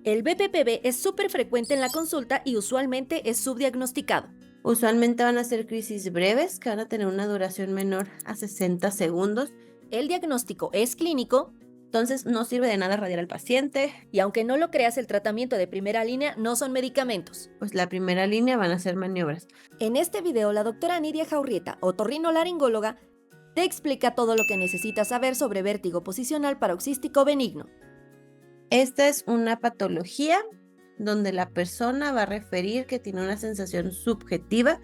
El BPPV es súper frecuente en la consulta y usualmente es subdiagnosticado. Usualmente van a ser crisis breves que van a tener una duración menor a 60 segundos. El diagnóstico es clínico Entonces no sirve de nada radiar al paciente, y aunque no lo creas, el tratamiento de primera línea no son medicamentos. pues la primera línea van a ser maniobras. En este video, la doctora Nidia Jaurrieta, otorrinolaringóloga, te explica todo lo que necesitas saber sobre vértigo posicional paroxístico benigno. Esta es una patología donde la persona va a referir que tiene una sensación subjetiva.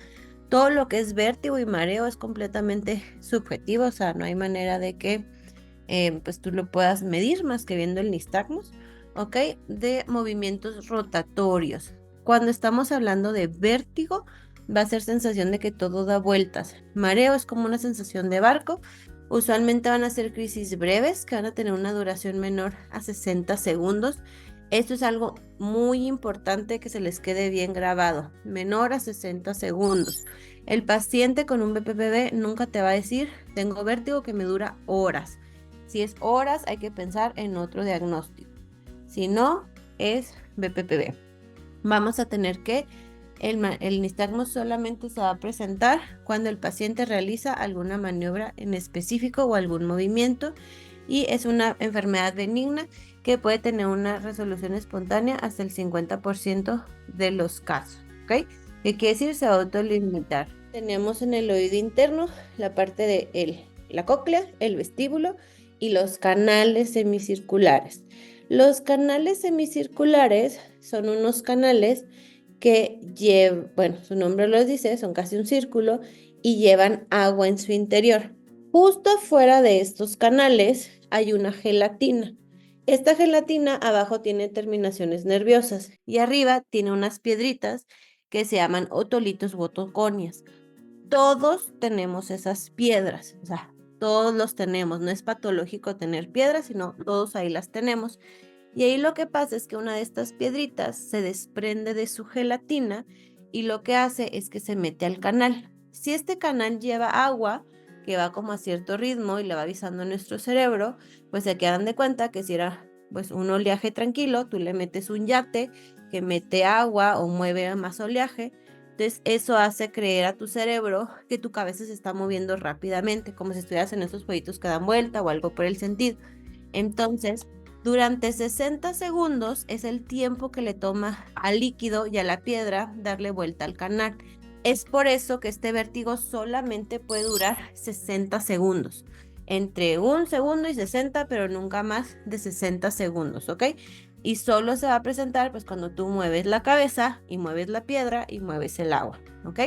Todo lo que es vértigo y mareo es completamente subjetivo, o sea, no hay manera de que pues tú lo puedas medir más que viendo el nistagmus, ¿ok? De movimientos rotatorios. Cuando estamos hablando de vértigo, va a ser sensación de que todo da vueltas. Mareo es como una sensación de barco. Usualmente van a ser crisis breves que van a tener una duración menor a 60 segundos. Esto es algo muy importante que se les quede bien grabado, menor a 60 segundos. El paciente con un BPPV nunca te va a decir, tengo vértigo que me dura horas. Si es horas, hay que pensar en otro diagnóstico. Si no, es BPPV. Vamos a tener que el nistagmus solamente se va a presentar cuando el paciente realiza alguna maniobra en específico o algún movimiento, y es una enfermedad benigna que puede tener una resolución espontánea hasta el 50% de los casos, ¿ok? ¿Qué quiere decir? Se va a autolimitar. Tenemos en el oído interno la parte de la cóclea, el vestíbulo y los canales semicirculares. Los canales semicirculares son unos canales que llevan, bueno, su nombre lo dice, son casi un círculo y llevan agua en su interior. Justo fuera de estos canales hay una gelatina. Esta gelatina abajo tiene terminaciones nerviosas y arriba tiene unas piedritas que se llaman otolitos u otoconias. Todos tenemos esas piedras, o sea, todos los tenemos. No es patológico tener piedras, sino todos ahí las tenemos. Y ahí lo que pasa es que una de estas piedritas se desprende de su gelatina y lo que hace es que se mete al canal. Si este canal lleva agua, que va como a cierto ritmo y le va avisando a nuestro cerebro, pues se quedan de cuenta que si era pues un oleaje tranquilo, tú le metes un yate que mete agua o mueve más oleaje. Entonces eso hace creer a tu cerebro que tu cabeza se está moviendo rápidamente, como si estuvieras en esos jueguitos que dan vuelta o algo por el sentido. Entonces, durante 60 segundos es el tiempo que le toma al líquido y a la piedra darle vuelta al canal. Es por eso que este vértigo solamente puede durar 60 segundos. Entre 1 segundo y 60, pero nunca más de 60 segundos, ¿ok? Y solo se va a presentar pues cuando tú mueves la cabeza y mueves la piedra y mueves el agua, ¿ok?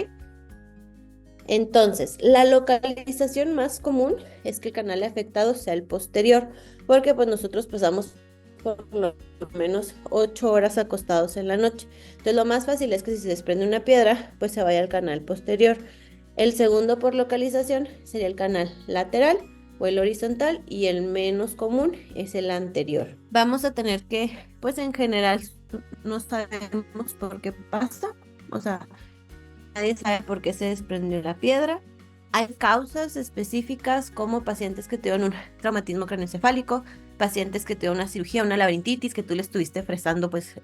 Entonces, la localización más común es que el canal afectado sea el posterior, porque pues nosotros pasamos por lo menos 8 horas acostados en la noche. Entonces, lo más fácil es que si se desprende una piedra, pues se vaya al canal posterior. El segundo por localización sería el canal lateral o el horizontal, y el menos común es el anterior. Vamos a tener que, pues en general, no sabemos por qué pasa, o sea, nadie sabe por qué se desprendió la piedra. Hay causas específicas como pacientes que tuvieron un traumatismo craneoencefálico, pacientes que tuvieron una cirugía, una laberintitis, que tú le estuviste fresando pues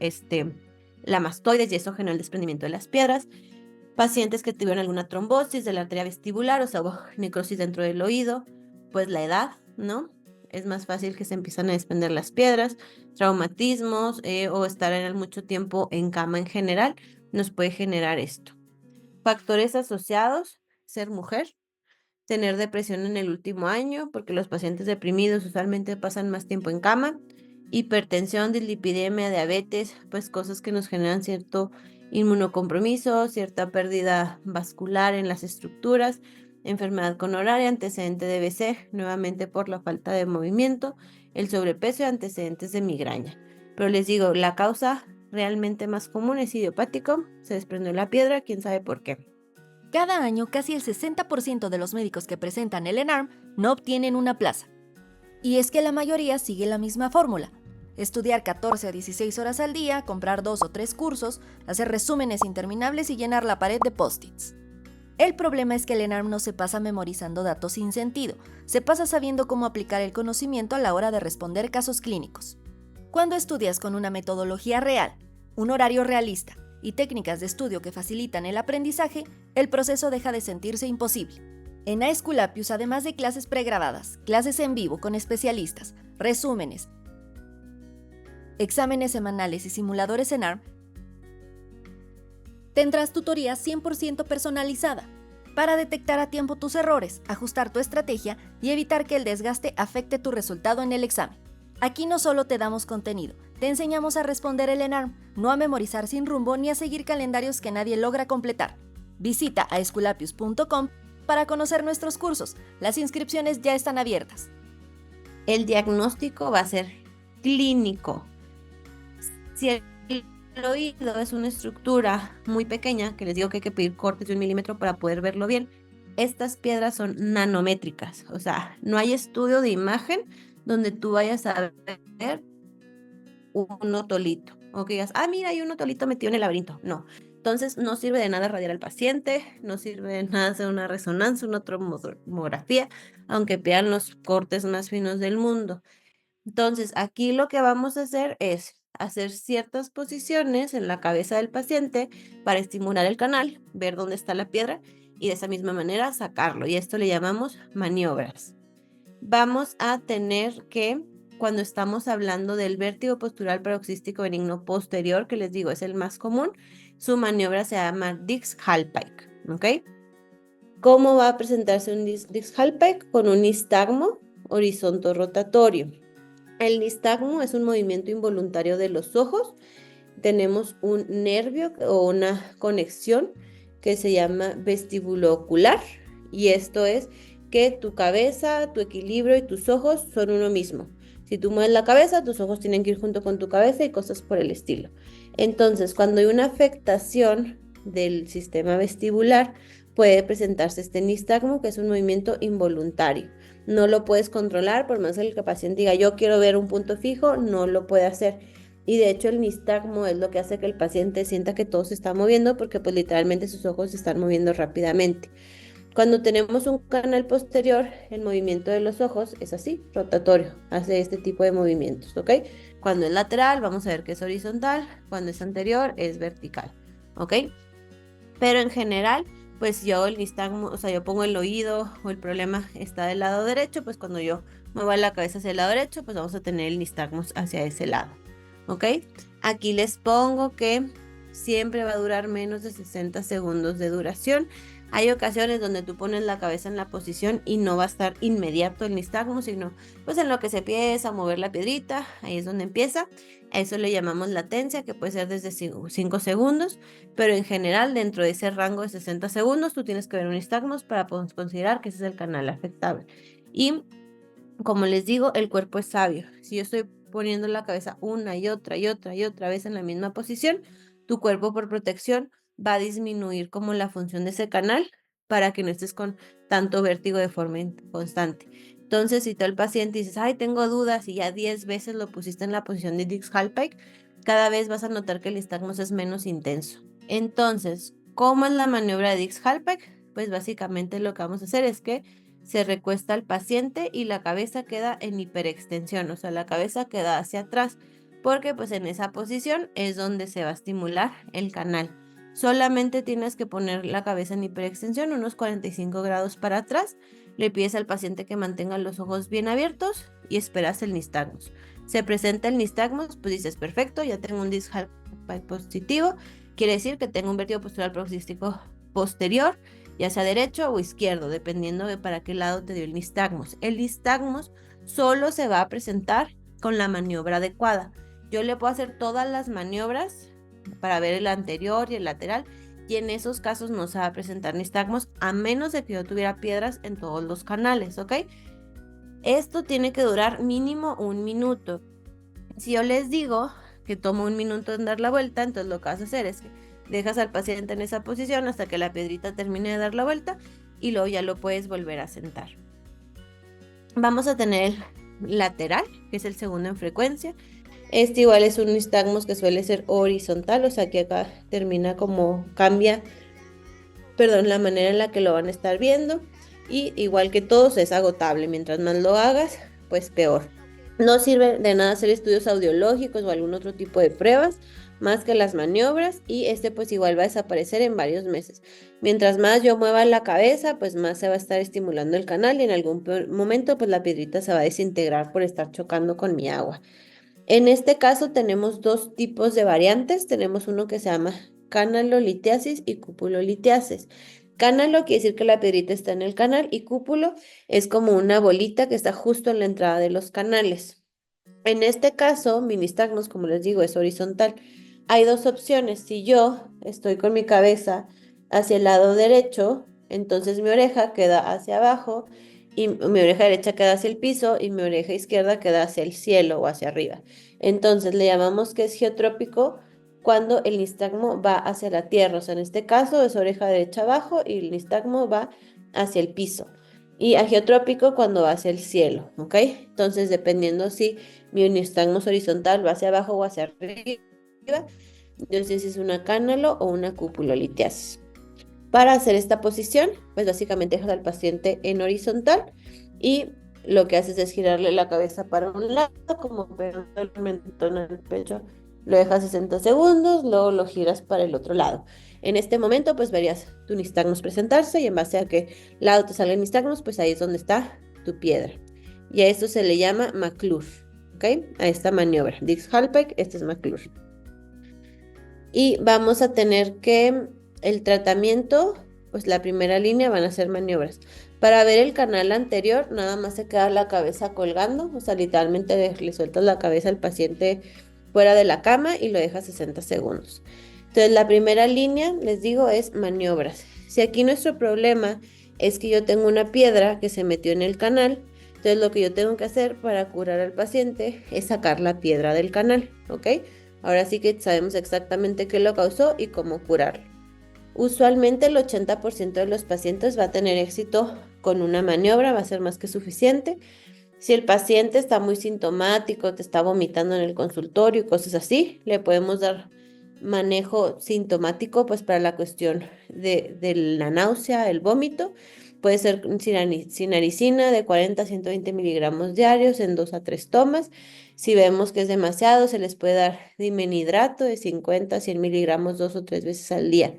la mastoides y eso generó el desprendimiento de las piedras. Pacientes que tuvieron alguna trombosis de la arteria vestibular, o sea, hubo necrosis dentro del oído, pues la edad, ¿no? Es más fácil que se empiezan a desprender las piedras, traumatismos o estar en mucho tiempo en cama en general, nos puede generar esto. Factores asociados: ser mujer, tener depresión en el último año, porque los pacientes deprimidos usualmente pasan más tiempo en cama, hipertensión, dislipidemia, diabetes, pues cosas que nos generan cierto inmunocompromiso, cierta pérdida vascular en las estructuras, enfermedad coronaria, antecedente de BC, nuevamente por la falta de movimiento, el sobrepeso y antecedentes de migraña. Pero les digo, la causa realmente más común es idiopático, se desprendió la piedra, quién sabe por qué. Cada año, casi el 60% de los médicos que presentan el ENARM no obtienen una plaza. Y es que la mayoría sigue la misma fórmula: estudiar 14 a 16 horas al día, comprar 2 o 3 cursos, hacer resúmenes interminables y llenar la pared de post-its. El problema es que el ENARM no se pasa memorizando datos sin sentido, se pasa sabiendo cómo aplicar el conocimiento a la hora de responder casos clínicos. Cuando estudias con una metodología real, un horario realista y técnicas de estudio que facilitan el aprendizaje, el proceso deja de sentirse imposible. En Aesculapius, además de clases pregrabadas, clases en vivo con especialistas, resúmenes, exámenes semanales y simuladores en ARM, tendrás tutoría 100% personalizada para detectar a tiempo tus errores, ajustar tu estrategia y evitar que el desgaste afecte tu resultado en el examen. Aquí no solo te damos contenido, te enseñamos a responder el ENARM, no a memorizar sin rumbo ni a seguir calendarios que nadie logra completar. Visita aesculapius.com para conocer nuestros cursos. Las inscripciones ya están abiertas. El diagnóstico va a ser clínico. Si el oído es una estructura muy pequeña, que les digo que hay que pedir cortes de 1 milímetro para poder verlo bien, estas piedras son nanométricas, o sea, no hay estudio de imagen donde tú vayas a ver un otolito, o que digas, mira, hay un otolito metido en el laberinto. No, entonces no sirve de nada radiar al paciente, no sirve de nada hacer una resonancia, una tomografía, aunque vean los cortes más finos del mundo. Entonces, aquí lo que vamos a hacer es hacer ciertas posiciones en la cabeza del paciente para estimular el canal, ver dónde está la piedra y de esa misma manera sacarlo. Y esto le llamamos maniobras. Vamos a tener que, cuando estamos hablando del vértigo postural paroxístico benigno posterior, que les digo es el más común, su maniobra se llama Dix-Hallpike, ¿ok? ¿Cómo va a presentarse un Dix-Hallpike? Con un nistagmo horizonto rotatorio. El nistagmo es un movimiento involuntario de los ojos. Tenemos un nervio o una conexión que se llama vestíbulo ocular, y esto es que tu cabeza, tu equilibrio y tus ojos son uno mismo. Si tú mueves la cabeza, tus ojos tienen que ir junto con tu cabeza y cosas por el estilo. Entonces, cuando hay una afectación del sistema vestibular, puede presentarse este nistagmo, que es un movimiento involuntario. No lo puedes controlar, por más que el paciente diga yo quiero ver un punto fijo, no lo puede hacer. Y de hecho el nistagmo es lo que hace que el paciente sienta que todo se está moviendo, porque pues literalmente sus ojos se están moviendo rápidamente. Cuando tenemos un canal posterior, el movimiento de los ojos es así, rotatorio, hace este tipo de movimientos, ¿ok? Cuando es lateral, vamos a ver que es horizontal, cuando es anterior, es vertical, ¿ok? Pero en general, pues yo el nistagmo, o sea, yo pongo el oído o el problema está del lado derecho, pues cuando yo muevo la cabeza hacia el lado derecho, pues vamos a tener el nistagmo hacia ese lado, ¿ok? Aquí les pongo que siempre va a durar menos de 60 segundos de duración. Hay ocasiones donde tú pones la cabeza en la posición y no va a estar inmediato el nistagmo, sino pues en lo que se empieza a mover la piedrita, ahí es donde empieza. A eso le llamamos latencia, que puede ser desde 5 segundos, pero en general dentro de ese rango de 60 segundos tú tienes que ver un nistagmo para considerar que ese es el canal afectable. Y como les digo, el cuerpo es sabio. Si yo estoy poniendo la cabeza una y otra y otra y otra vez en la misma posición, tu cuerpo por protección va a disminuir como la función de ese canal para que no estés con tanto vértigo de forma constante. Entonces, si tú al paciente dices, ay, tengo dudas y ya 10 veces lo pusiste en la posición de Dix-Hallpike, cada vez vas a notar que el nistagmus es menos intenso. Entonces, ¿cómo es la maniobra de Dix-Hallpike? Pues básicamente lo que vamos a hacer es que se recuesta al paciente y la cabeza queda en hiperextensión, o sea, la cabeza queda hacia atrás, porque pues en esa posición es donde se va a estimular el canal. Solamente tienes que poner la cabeza en hiperextensión, unos 45 grados para atrás. Le pides al paciente que mantenga los ojos bien abiertos y esperas el nistagmus. Se presenta el nistagmus, pues dices, perfecto, ya tengo un Dix-Hallpike positivo. Quiere decir que tengo un vértigo postural paroxístico posterior, ya sea derecho o izquierdo, dependiendo de para qué lado te dio el nistagmus. El nistagmus solo se va a presentar con la maniobra adecuada. Yo le puedo hacer todas las maniobras para ver el anterior y el lateral, y en esos casos no se va a presentar nistagmus a menos de que yo tuviera piedras en todos los canales, ¿ok? Esto tiene que durar mínimo 1 minuto. Si yo les digo que toma 1 minuto en dar la vuelta, entonces lo que vas a hacer es que dejas al paciente en esa posición hasta que la piedrita termine de dar la vuelta y luego ya lo puedes volver a sentar. Vamos a tener el lateral, que es el segundo en frecuencia. Este igual es un nistagmus que suele ser horizontal, o sea que acá termina como cambia, la manera en la que lo van a estar viendo. Y igual que todos es agotable, mientras más lo hagas, pues peor. No sirve de nada hacer estudios audiológicos o algún otro tipo de pruebas más que las maniobras y pues igual va a desaparecer en varios meses. Mientras más yo mueva la cabeza, pues más se va a estar estimulando el canal y en algún momento pues la piedrita se va a desintegrar por estar chocando con mi agua. En este caso tenemos dos tipos de variantes. Tenemos uno que se llama canalolitiasis y cupulolitiasis. Canalo quiere decir que la piedrita está en el canal y cúpulo es como una bolita que está justo en la entrada de los canales. En este caso, mi nistagmus, como les digo, es horizontal. Hay dos opciones. Si yo estoy con mi cabeza hacia el lado derecho, entonces mi oreja queda hacia abajo y mi oreja derecha queda hacia el piso y mi oreja izquierda queda hacia el cielo o hacia arriba. Entonces le llamamos que es geotrópico cuando el nistagmo va hacia la tierra. O sea, en este caso es oreja derecha abajo y el nistagmo va hacia el piso. Y agiotrópico cuando va hacia el cielo, ¿ok? Entonces, dependiendo si mi nistagmus horizontal va hacia abajo o hacia arriba, entonces es una cánalo o una cupulolitiasis. Para hacer esta posición, pues básicamente dejas al paciente en horizontal y lo que haces es girarle la cabeza para un lado, como pegando el mentón en el pecho. Lo dejas 60 segundos, luego lo giras para el otro lado. En este momento, pues verías tu nistagmus presentarse y en base a qué lado te sale el nistagmus, pues ahí es donde está tu piedra. Y a esto se le llama McClure, ¿ok? A esta maniobra. Dix-Hallpike, este es McClure. Y vamos a tener que el tratamiento, pues la primera línea van a ser maniobras. Para ver el canal anterior, nada más se queda la cabeza colgando, o sea, literalmente le sueltas la cabeza al paciente fuera de la cama y lo dejas 60 segundos. Entonces, la primera línea, les digo, es maniobras. Si aquí nuestro problema es que yo tengo una piedra que se metió en el canal, entonces lo que yo tengo que hacer para curar al paciente es sacar la piedra del canal, ¿ok? Ahora sí que sabemos exactamente qué lo causó y cómo curarlo. Usualmente el 80% de los pacientes va a tener éxito con una maniobra, va a ser más que suficiente. Si el paciente está muy sintomático, te está vomitando en el consultorio y cosas así, le podemos dar manejo sintomático pues para la cuestión de la náusea, el vómito. Puede ser sinaricina de 40 a 120 miligramos diarios en 2 a 3 tomas. Si vemos que es demasiado, se les puede dar dimenidrato de 50 a 100 miligramos 2 o 3 veces al día.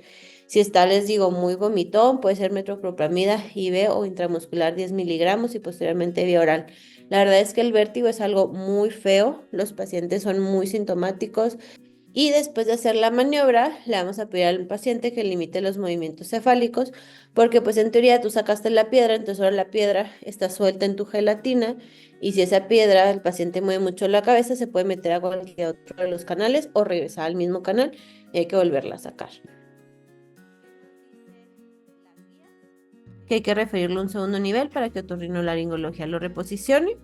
Si está, les digo, muy vomitón, puede ser metoclopramida IV o intramuscular 10 miligramos y posteriormente vía oral. La verdad es que el vértigo es algo muy feo, los pacientes son muy sintomáticos y después de hacer la maniobra le vamos a pedir al paciente que limite los movimientos cefálicos porque pues en teoría tú sacaste la piedra, entonces ahora la piedra está suelta en tu gelatina y si esa piedra el paciente mueve mucho la cabeza se puede meter a cualquier otro de los canales o regresar al mismo canal y hay que volverla a sacar. Que hay que referirlo a un segundo nivel para que otorrinolaringología lo reposicione.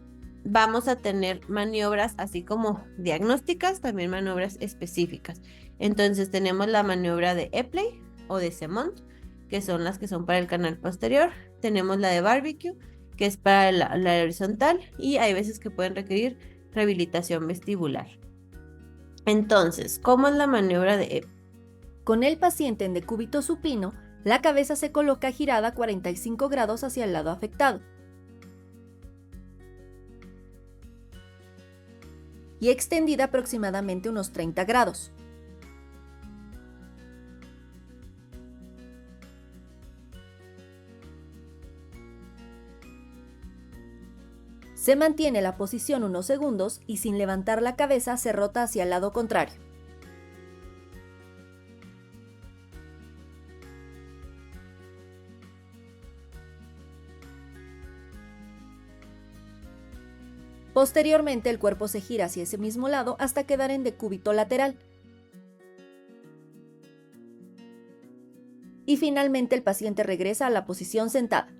Vamos a tener maniobras así como diagnósticas, también maniobras específicas. Entonces tenemos la maniobra de Epley o de Semont, que son las que son para el canal posterior. Tenemos la de Barbecue, que es para la horizontal y hay veces que pueden requerir rehabilitación vestibular. Entonces, ¿cómo es la maniobra de Epley? Con el paciente en decúbito supino, la cabeza se coloca girada a 45 grados hacia el lado afectado y extendida aproximadamente unos 30 grados. Se mantiene la posición unos segundos y sin levantar la cabeza se rota hacia el lado contrario. Posteriormente, el cuerpo se gira hacia ese mismo lado hasta quedar en decúbito lateral. Y finalmente el paciente regresa a la posición sentada.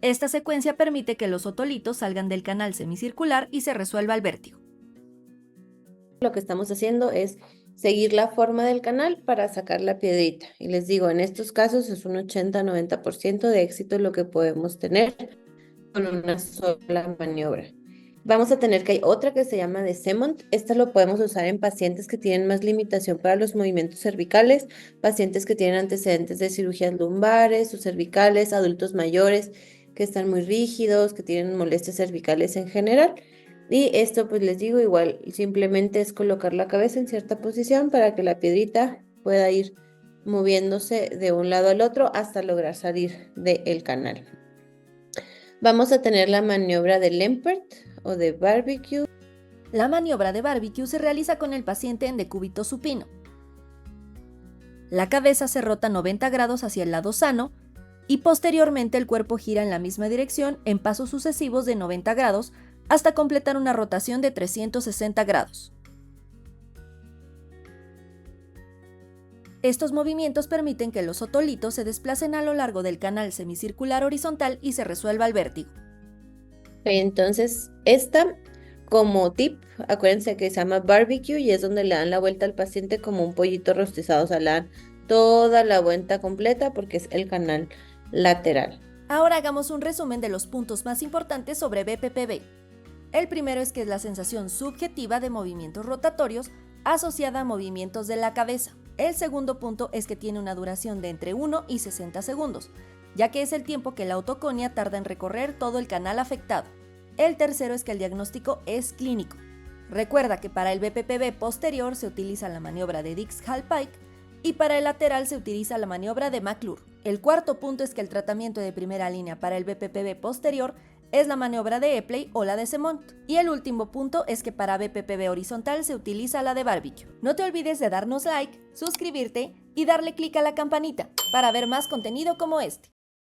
Esta secuencia permite que los otolitos salgan del canal semicircular y se resuelva el vértigo. Lo que estamos haciendo es seguir la forma del canal para sacar la piedrita. Y les digo, en estos casos es un 80-90% de éxito lo que podemos tener con una sola maniobra. Vamos a tener que hay otra que se llama de Semont. Esta lo podemos usar en pacientes que tienen más limitación para los movimientos cervicales, pacientes que tienen antecedentes de cirugías lumbares o cervicales, adultos mayores. que están muy rígidos, que tienen molestias cervicales en general. Y esto, pues les digo, igual simplemente es colocar la cabeza en cierta posición para que la piedrita pueda ir moviéndose de un lado al otro hasta lograr salir del canal. Vamos a tener la maniobra de Lempert o de barbecue. La maniobra de barbecue se realiza con el paciente en decúbito supino. La cabeza se rota 90 grados hacia el lado sano y posteriormente el cuerpo gira en la misma dirección en pasos sucesivos de 90 grados hasta completar una rotación de 360 grados. Estos movimientos permiten que los otolitos se desplacen a lo largo del canal semicircular horizontal y se resuelva el vértigo. Entonces, esta como tip, acuérdense que se llama barbecue y es donde le dan la vuelta al paciente como un pollito rostizado, o sea, le dan toda la vuelta completa porque es el canal lateral. Ahora hagamos un resumen de los puntos más importantes sobre BPPV. El primero es que es la sensación subjetiva de movimientos rotatorios asociada a movimientos de la cabeza. El segundo punto es que tiene una duración de entre 1 y 60 segundos, ya que es el tiempo que la otoconia tarda en recorrer todo el canal afectado. El tercero es que el diagnóstico es clínico. Recuerda que para el BPPV posterior se utiliza la maniobra de Dix-Hallpike y para el lateral se utiliza la maniobra de McClure. El cuarto punto es que el tratamiento de primera línea para el BPPV posterior es la maniobra de Epley o la de Semont. Y el último punto es que para BPPV horizontal se utiliza la de barbecue. No te olvides de darnos like, suscribirte y darle clic a la campanita para ver más contenido como este.